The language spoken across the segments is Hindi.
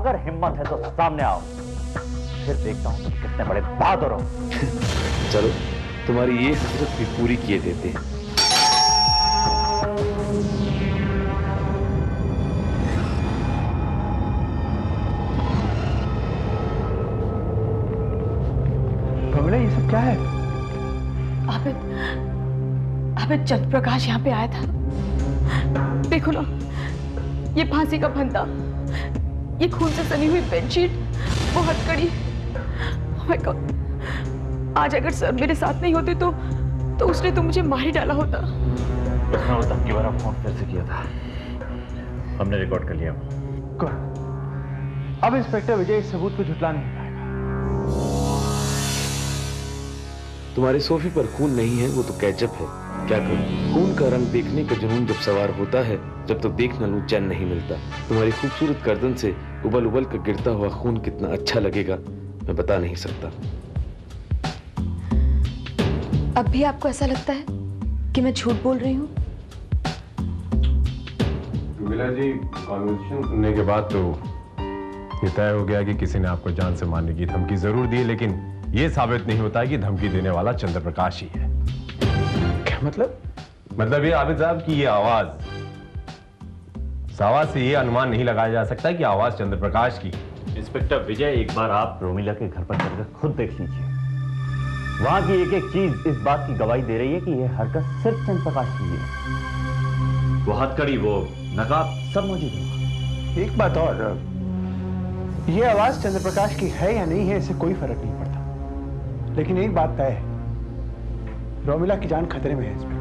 अगर हिम्मत है तो सामने आओ, फिर देखता हूं तुम कितने बड़े बहादुर हो। चलो तुम्हारी ये हसरत भी पूरी किए देते हैं। रोमिला, ये सब क्या है? आबिद चंद्र प्रकाश यहाँ पे आया था। देखो ना, ये फांसी का फंदा, ये खून से सनी हुई बेडशीट, वो हथकड़ी। ओह माय गॉड, आज अगर सर मेरे साथ नहीं होते तो उसने तो मुझे मार ही डाला होता। उसने वो धमकी वाला फोन फिर से किया था, हमने रिकॉर्ड कर लिया। अब इंस्पेक्टर विजय इस सबूत को झुटला नहीं पाएगा। तुम्हारे सोफे पर खून नहीं है, वो तो कैचअप है। क्या करूं? खून का रंग देखने का जुनून जब सवार होता है, जब तो देख न लूं चैन नहीं मिलता। तुम्हारी खूबसूरत गर्दन से उबल उबल कर गिरता हुआ खून कितना अच्छा लगेगा मैं बता नहीं सकता। अब भी आपको ऐसा लगता है कि मैं झूठ बोल रही हूँ? रोमिला जी, कॉन्वर्सेशन सुनने के बाद तो ये तय हो गया कि किसी ने आपको जान से मारने की धमकी जरूर दी, लेकिन ये साबित नहीं होता कि धमकी देने वाला चंद्र प्रकाश ही है। क्या मतलब? मतलब ये आबिद साहब की ये आवाज से ये अनुमान नहीं लगाया जा सकता कि आवाज चंद्र प्रकाश की। इंस्पेक्टर विजय, एक बार आप रोमिला के घर पर चलकर खुद देख लीजिए। वहां की एक एक चीज इस बात की गवाही दे रही है कि यह हरकत सिर्फ चंद्र प्रकाश की है। वो हथकड़ी, वो नकाब, सब मौजूद है। एक बात और, ये आवाज चंद्र प्रकाश की है या नहीं है, इससे कोई फर्क नहीं पड़ता। लेकिन एक बात तय है, रोमिला की जान खतरे में है इंस्पेक्टर।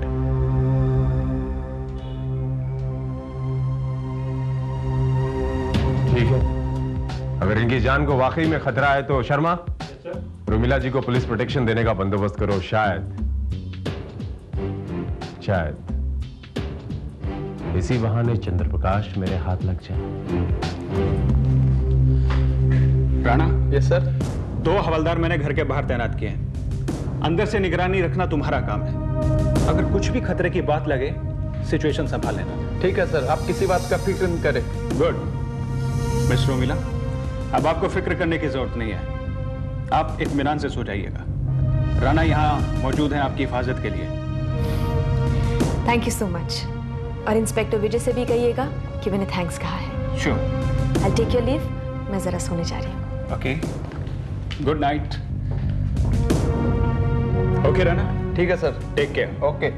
ठीक है, अगर इनकी जान को वाकई में खतरा है तो शर्मा, रोमिला जी को पुलिस प्रोटेक्शन देने का बंदोबस्त करो। शायद इसी बहाने चंद्र प्रकाश मेरे हाथ लग जाए। राणा। Yes sir. 2 हवलदार मैंने घर के बाहर तैनात किए हैं। अंदर से निगरानी रखना तुम्हारा काम है। अगर कुछ भी खतरे की बात लगे, सिचुएशन संभाल लेना। ठीक है सर, आप किसी बात का फिक्र न करें। गुड। मिस रोमिला, अब आपको फिक्र करने की जरूरत नहीं है। आप इत्मीनान से सो जाइएगा। राणा यहाँ मौजूद हैं आपकी हिफाजत के लिए। Thank you so much. और इंस्पेक्टर विजय से भी कहिएगा कि मैंने थैंक्स कहा है। Sure. I take your leave. मैं जरा सोने जा रही हूँ। Okay, good night. Okay Rana. ठीक है सर। Take care. ओके।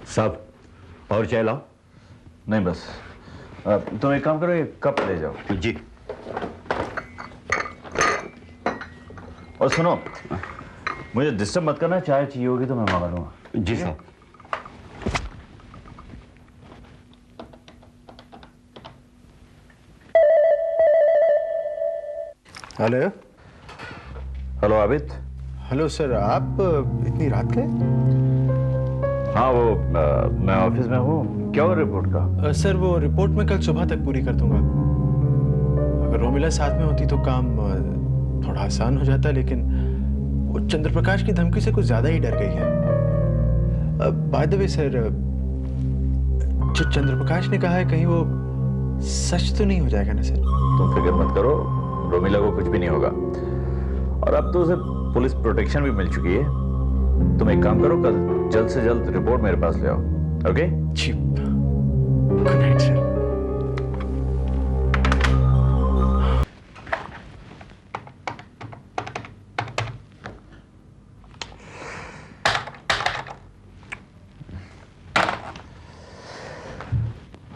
साहब, और चाय लाओ। नहीं बस, तुम एक काम करो, ये कप ले जाओ। जी। और सुनो, मुझे डिस्टर्ब मत करना, चाय चाहिए होगी तो मैं मंगा लूंगा। जी साहब। Hello. Hello Abid. Hello sir, आप इतनी रात के? हाँ, वो मैं ऑफिस में हूँ। क्या हुआ रिपोर्ट का? सर, वो रिपोर्ट मैं कल सुबह तक पूरी कर दूंगा। अगर रोमिला साथ में होती तो काम थोड़ा आसान हो जाता, लेकिन वो चंद्र प्रकाश की धमकी से कुछ ज्यादा ही डर गई है। बाय द वे सर, जो चंद्र प्रकाश ने कहा है, कहीं वो सच तो नहीं हो जाएगा ना सर? तुम फिक्र मत करो, रोमिला को कुछ भी नहीं होगा। और अब तो उसे पुलिस प्रोटेक्शन भी मिल चुकी है। तुम एक काम करो, कल जल्द से जल्द रिपोर्ट मेरे पास ले आओ। ओके? जी। Good night sir.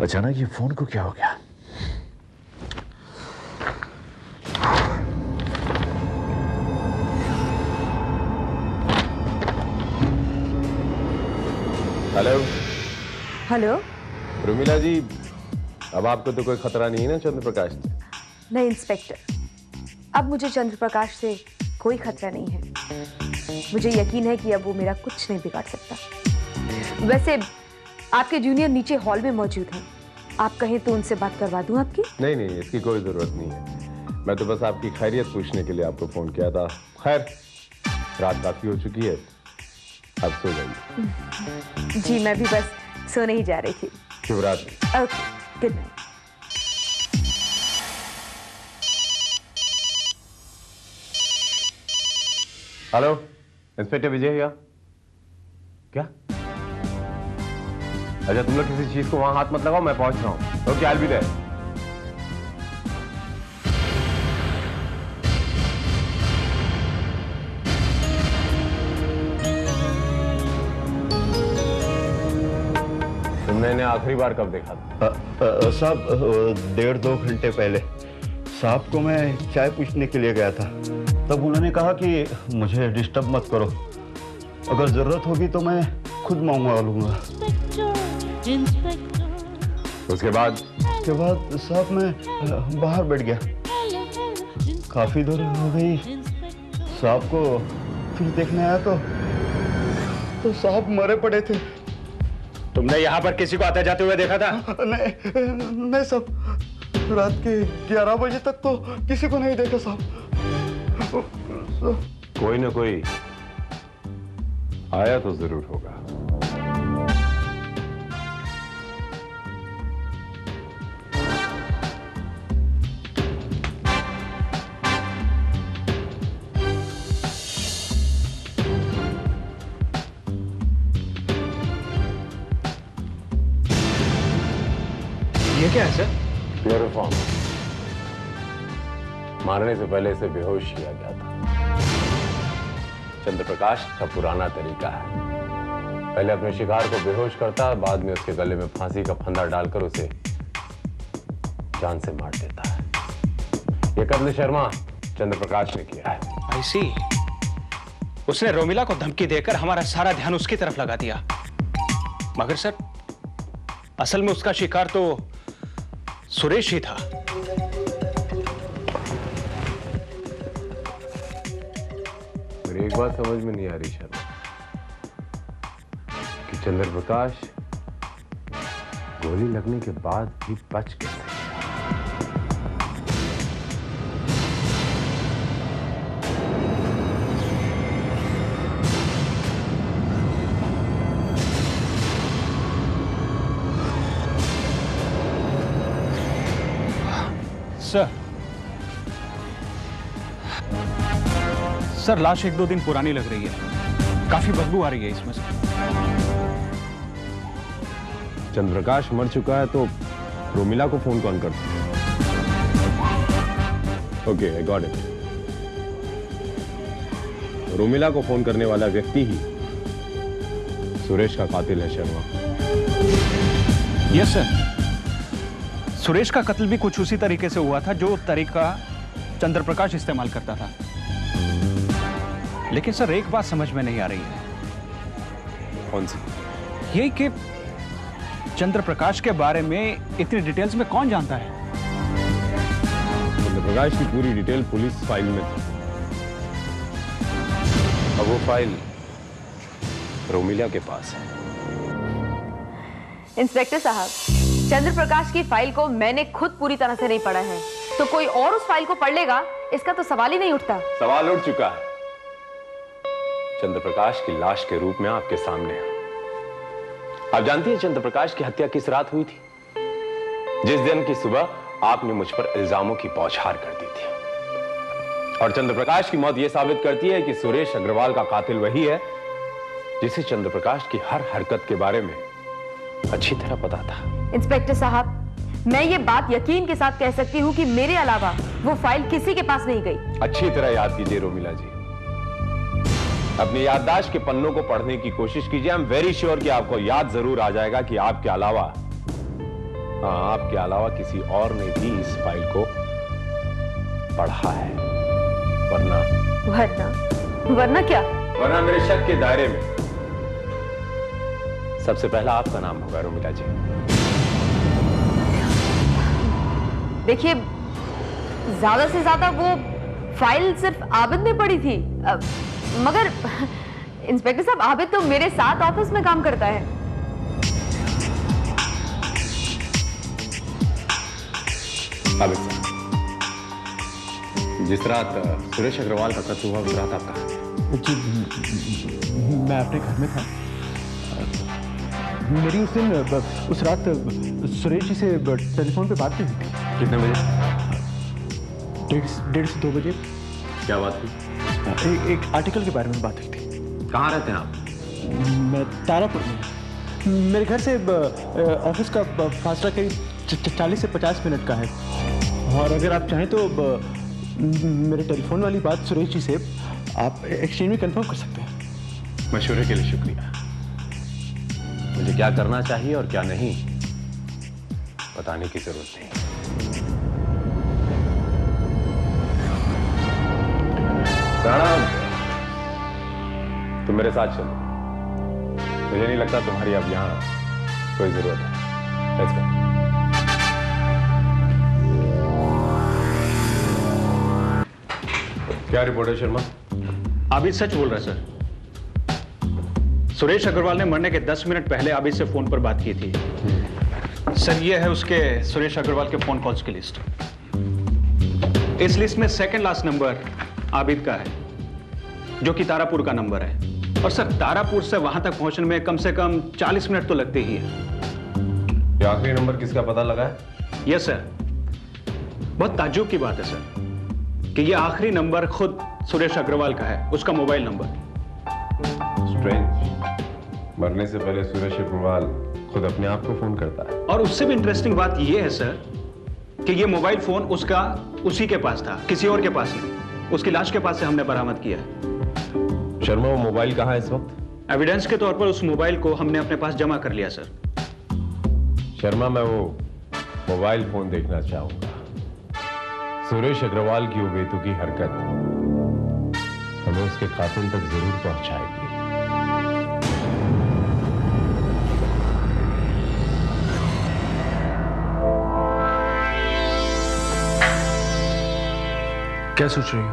अचानक ये फोन को क्या हो गया? हेलो। हेलो। रोमिला जी, अब आपको तो कोई खतरा नहीं है ना चंद्र प्रकाश से? नहीं इंस्पेक्टर, अब मुझे चंद्र प्रकाश से कोई खतरा नहीं है। मुझे यकीन है कि अब वो मेरा कुछ नहीं बिगाड़ सकता। वैसे आपके जूनियर नीचे हॉल में मौजूद हैं। आप कहें तो उनसे बात करवा दूं आपकी? नहीं नहीं, इसकी कोई जरूरत नहीं है। मैं तो बस आपकी खैरियत पूछने के लिए आपको फोन किया था। खैर, रात काफी हो चुकी है, अब सो जाइए। जी मैं भी बस सोने ही जा रही थी। शुभ रात्रि। Okay, good night. Hello, inspector Vijay भैया। क्या? अच्छा, तुम लोग किसी चीज को वहां हाथ मत लगाओ, मैं पहुंच रहा हूं। Okay, I will be there. तुमने इन्हें आखिरी बार कब देखा था? साहब 1.5-2 घंटे पहले साहब को मैं चाय पूछने के लिए गया था, तब उन्होंने कहा कि मुझे डिस्टर्ब मत करो, अगर जरूरत होगी तो मैं खुद मंगवा लूंगा। उसके बाद साहब मैं बाहर बैठ गया, काफी देर हो गई। साहब को फिर देखने आया तो साहब मरे पड़े थे। तुमने यहाँ पर किसी को आते जाते हुए देखा था? नहीं साहब, रात के 11 बजे तक तो किसी को नहीं देखा साहब। कोई ना कोई आया तो जरूर होगा। ये क्या है सर? क्लोरोफॉर्म। मारने से पहले इसे बेहोश किया गया था। चंद्रप्रकाश का पुराना तरीका है, पहले अपने शिकार को बेहोश करता है, बाद में उसके गले में फांसी का फंदा डालकर उसे जान से मार देता है। यह कत्ल शर्मा चंद्रप्रकाश ने किया है। आई सी। उसने रोमिला को धमकी देकर हमारा सारा ध्यान उसकी तरफ लगा दिया, मगर सर असल में उसका शिकार तो सुरेश ही था। मेरी एक बात समझ में नहीं आ रही शर्मा, कि चंद्रप्रकाश गोली लगने के बाद भी बच गया। सर लाश 1-2 दिन पुरानी लग रही है, काफी बदबू आ रही है इसमें से। चंद्रप्रकाश मर चुका है तो रोमिला को फोन कौन करता? Okay, I got it. Romila को फोन करने वाला व्यक्ति ही सुरेश का कातिल है शर्मा। यस सर, सुरेश का कत्ल भी कुछ उसी तरीके से हुआ था जो तरीका चंद्रप्रकाश इस्तेमाल करता था। लेकिन सर एक बात समझ में नहीं आ रही है। कौन सी? यही कि चंद्रप्रकाश के बारे में इतनी डिटेल्स में कौन जानता है? चंद्रप्रकाश की पूरी डिटेल पुलिस फाइल में थी। अब वो फाइल रोमिला के पास है। इंस्पेक्टर साहब, चंद्रप्रकाश की फाइल को मैंने खुद पूरी तरह से नहीं पढ़ा है, तो कोई और उस फाइल को पढ़ लेगा, इसका तो सवाल ही नहीं उठता। सवाल उठ चुका है। चंद्रप्रकाश की लाश के रूप में आपके सामने है। आप जानती हैं चंद्रप्रकाश की हत्या किस रात हुई थी? जिस दिन की सुबह आपने मुझ पर इल्जामों की बौछार कर दी थी। और चंद्रप्रकाश की मौत यह साबित करती है कि सुरेश अग्रवाल का कातिल वही है जिसे चंद्रप्रकाश की हर हरकत के बारे में अच्छी तरह पता था। इंस्पेक्टर साहब, मैं ये बात यकीन के साथ कह सकती हूँ कि मेरे अलावा वो फाइल किसी के पास नहीं गई। अच्छी तरह याद कीजिए रोमिला जी, अपनी याददाश्त के पन्नों को पढ़ने की कोशिश कीजिए। आई एम वेरी श्योर कि आपको याद जरूर आ जाएगा कि आपके अलावा किसी और ने भी इस फाइल को पढ़ा है। वरना क्या? वरना मेरे शक के दायरे में सबसे पहला आपका नाम होगा रोमिला जी। देखिए, ज्यादा से ज्यादा वो फाइल सिर्फ आबिद ने पढ़ी थी, मगर इंस्पेक्टर साहब, आबिद तो मेरे साथ ऑफिस में काम करता है। आबिद साहब, जिस रात सुरेश अग्रवाल का कत्ल हुआ उस रात आप कहां थे? जी, मैं अपने घर में था। मेरी उस रात सुरेश जी से टेलीफोन पे बात की थी। कितने बजे? 1:30 से 2 बजे। क्या बात हुई? एक आर्टिकल के बारे में बात हुई थी। कहाँ रहते हैं आप? मैं तारापुर में। मेरे घर से ऑफिस का फासला करीब 40 से 50 मिनट का है, और अगर आप चाहें तो मेरे टेलीफोन वाली बात सुरेश जी से आप एक्सचेंज में कंफर्म कर सकते हैं। मशवरे के लिए शुक्रिया। मुझे क्या करना चाहिए और क्या नहीं बताने की जरूरत नहीं। राणा, तुम मेरे साथ चलो। मुझे नहीं लगता तुम्हारी अब यहां कोई जरूरत है। Let's go. क्या रिपोर्ट है शर्मा? आबिद सच बोल रहा है सर। सुरेश अग्रवाल ने मरने के 10 मिनट पहले आबिद से फोन पर बात की थी। सर ये है उसके सुरेश अग्रवाल के फोन कॉल्स की लिस्ट। इस लिस्ट में सेकंड लास्ट नंबर आबिद का है, जो कि तारापुर का नंबर है। और सर तारापुर से वहां तक पहुंचने में कम से कम 40 मिनट तो लगते ही है। ये आखिरी नंबर किसका पता लगा है? Yes sir. बहुत ताज्जुब की बात है सर कि ये आखिरी नंबर खुद सुरेश अग्रवाल का है, उसका मोबाइल नंबर। स्ट्रेंज। मरने से पहले सुरेश अग्रवाल खुद अपने आप को फोन करता है। और उससे भी इंटरेस्टिंग बात यह है सर कि ये मोबाइल फोन उसका उसी के पास था, किसी और के पास नहीं। उसकी लाश के पास से हमने बरामद किया है। शर्मा, वो मोबाइल कहाँ है इस वक्त? एविडेंस के तौर पर उस मोबाइल को हमने अपने पास जमा कर लिया सर। शर्मा, मैं वो मोबाइल फोन देखना चाहूंगा। सुरेश अग्रवाल की वो बेतुकी हरकत हमें उसके कातिल तक जरूर पहुंचाएगी। क्या सोच रही हो?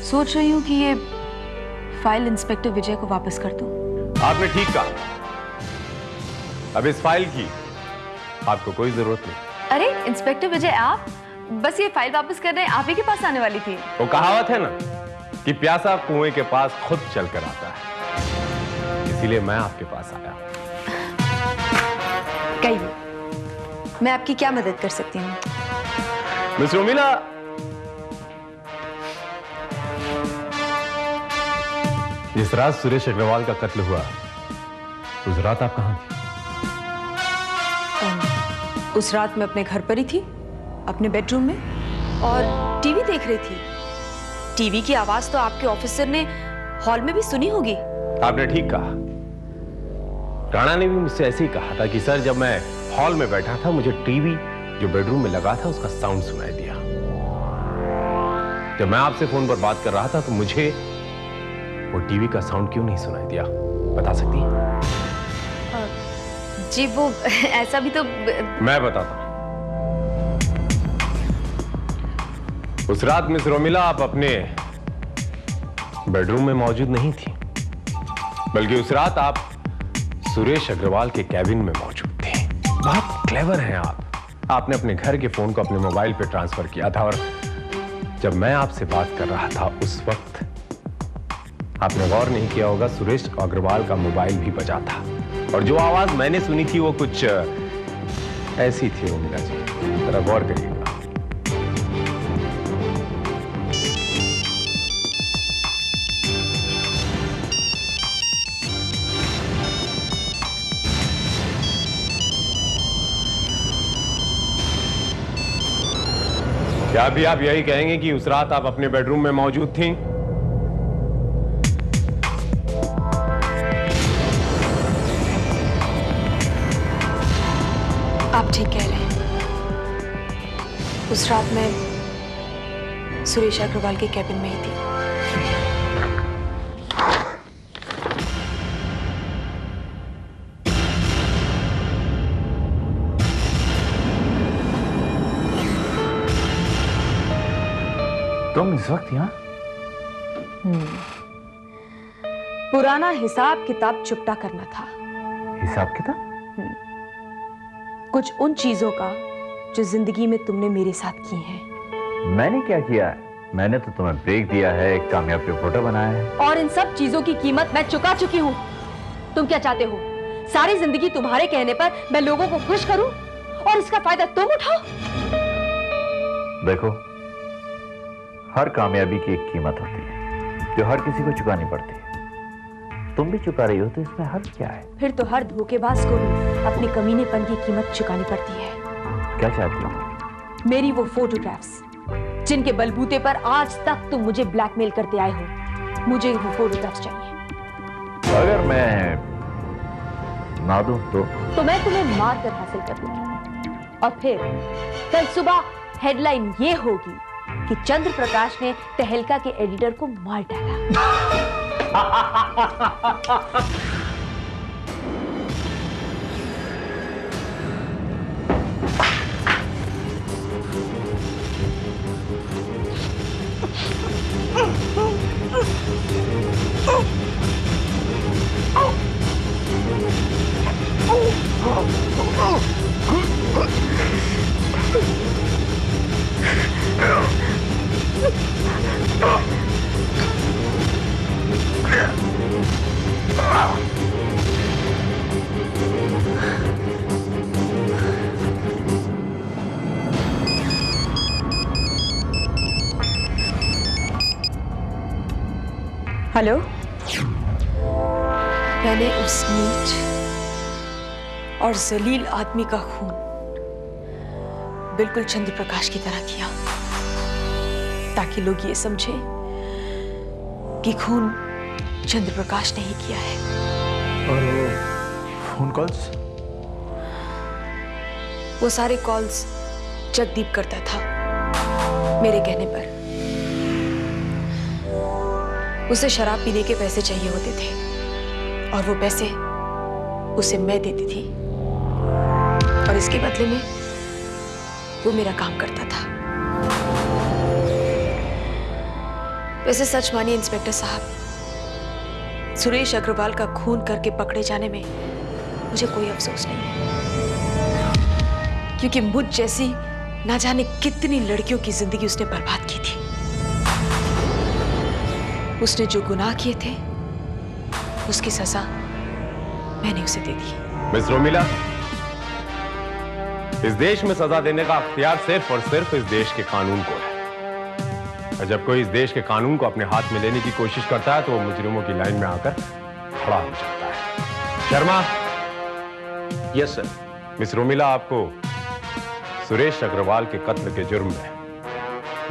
सोच रही हूँ कि ये फाइल इंस्पेक्टर विजय को वापस कर दूं। आपने ठीक कहा। अब इस फाइल की आपको कोई जरूरत नहीं। अरे इंस्पेक्टर विजय, आप बस ये फाइल वापस करने आप ही के पास आने वाली थी। वो कहावत है ना कि प्यासा कुएं के पास खुद चलकर आता है, इसीलिए मैं आपके पास आया। कहिए, मैं आपकी क्या मदद कर सकती हूँ? मिस रोमिला, जिस रात सुरेश अग्रवाल का कत्ल हुआ, उस रात आप कहां थी? उस रात मैं अपने घर पर ही थी, अपने बेडरूम में, और टीवी देख रही थी। टीवी की आवाज तो आपके ऑफिसर ने हॉल में भी सुनी होगी। आपने ठीक कहा। राणा ने भी मुझसे ऐसे ही कहा था कि सर, जब मैं हॉल में बैठा था, मुझे टीवी जो बेडरूम में लगा था उसका साउंड सुनाई दिया। जब मैं आपसे फोन पर बात कर रहा था तो मुझे वो टीवी का साउंड क्यों नहीं सुनाई दिया, बता सकती हैं? जी वो ऐसा भी तो मैं बताता हूं। उस रात मिस रोमिला आप अपने बेडरूम में मौजूद नहीं थी, बल्कि उस रात आप सुरेश अग्रवाल के कैबिन में मौजूद थे। बहुत क्लेवर हैं आप। आपने अपने घर के फोन को अपने मोबाइल पे ट्रांसफर किया था, और जब मैं आपसे बात कर रहा था उस वक्त आपने गौर नहीं किया होगा, सुरेश अग्रवाल का मोबाइल भी बजा था, और जो आवाज मैंने सुनी थी वो कुछ ऐसी थी। रोमिला जी, जरा गौर करिएगा। क्या भी आप यही कहेंगे कि उस रात आप अपने बेडरूम में मौजूद थीं? आप ठीक कह रहे हैं। उस रात मैं सुरेश अग्रवाल के कैबिन में ही थी। तुम इस वक्त यहाँ? पुराना हिसाब किताब चुकता करना था। हिसाब किताब? कुछ उन चीजों का जो जिंदगी में तुमने मेरे साथ की हैं। मैंने क्या किया है? मैंने तो तुम्हें ब्रेक दिया है, एक कामयाब रिपोर्टर बनाया है। और इन सब चीजों की कीमत मैं चुका चुकी हूँ। तुम क्या चाहते हो? सारी जिंदगी तुम्हारे कहने पर मैं लोगों को खुश करूं और इसका फायदा तुम उठाओ? देखो, हर कामयाबी की एक कीमत होती है जो हर किसी को चुकानी पड़ती है। तुम भी चुका रही हो तो इसमें हर्ज क्या है? फिर तो हर धोखेबाज को भी अपने कमीनेपन की कीमत चुकानी पड़ती है। क्या चाहती हो? मेरी वो फोटोग्राफ्स जिनके बलबूते पर आज तक तुम मुझे ब्लैकमेल करते आए हो, मुझे वो फोटोग्राफ्स चाहिए। अगर मैं ना दूं तो मैं तुम्हें मार कर हासिल कर लूंगी और फिर कल सुबह हेडलाइन ये होगी कि चंद्र प्रकाश ने तहलका के एडिटर को मार डाला। हेलो, मैंने उस नीच और जलील आदमी का खून बिल्कुल चंद्र प्रकाश की तरह किया ताकि लोग ये समझें कि खून चंद्र प्रकाश ने ही किया है। और वो फोन कॉल्स? वो सारे कॉल्स जगदीप करता था मेरे कहने पर। उसे शराब पीने के पैसे चाहिए होते थे और वो पैसे उसे मैं देती थी और इसके बदले में वो मेरा काम करता था। वैसे सच मानिए इंस्पेक्टर साहब, सुरेश अग्रवाल का खून करके पकड़े जाने में मुझे कोई अफसोस नहीं है, क्योंकि मुझ जैसी ना जाने कितनी लड़कियों की जिंदगी उसने बर्बाद की थी। उसने जो गुनाह किए थे उसकी सजा मैंने उसे दे दी। मिस रोमिला, इस देश में सजा देने का अख्तियार सिर्फ और सिर्फ इस देश के कानून को है। और जब कोई इस देश के कानून को अपने हाथ में लेने की कोशिश करता है तो वो मुजरिमों की लाइन में आकर खड़ा हो जाता है। Sharma. Yes sir. Miss Romila, आपको सुरेश अग्रवाल के कत्ल के जुर्म में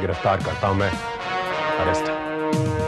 गिरफ्तार करता हूं मैं। अरेस्ट।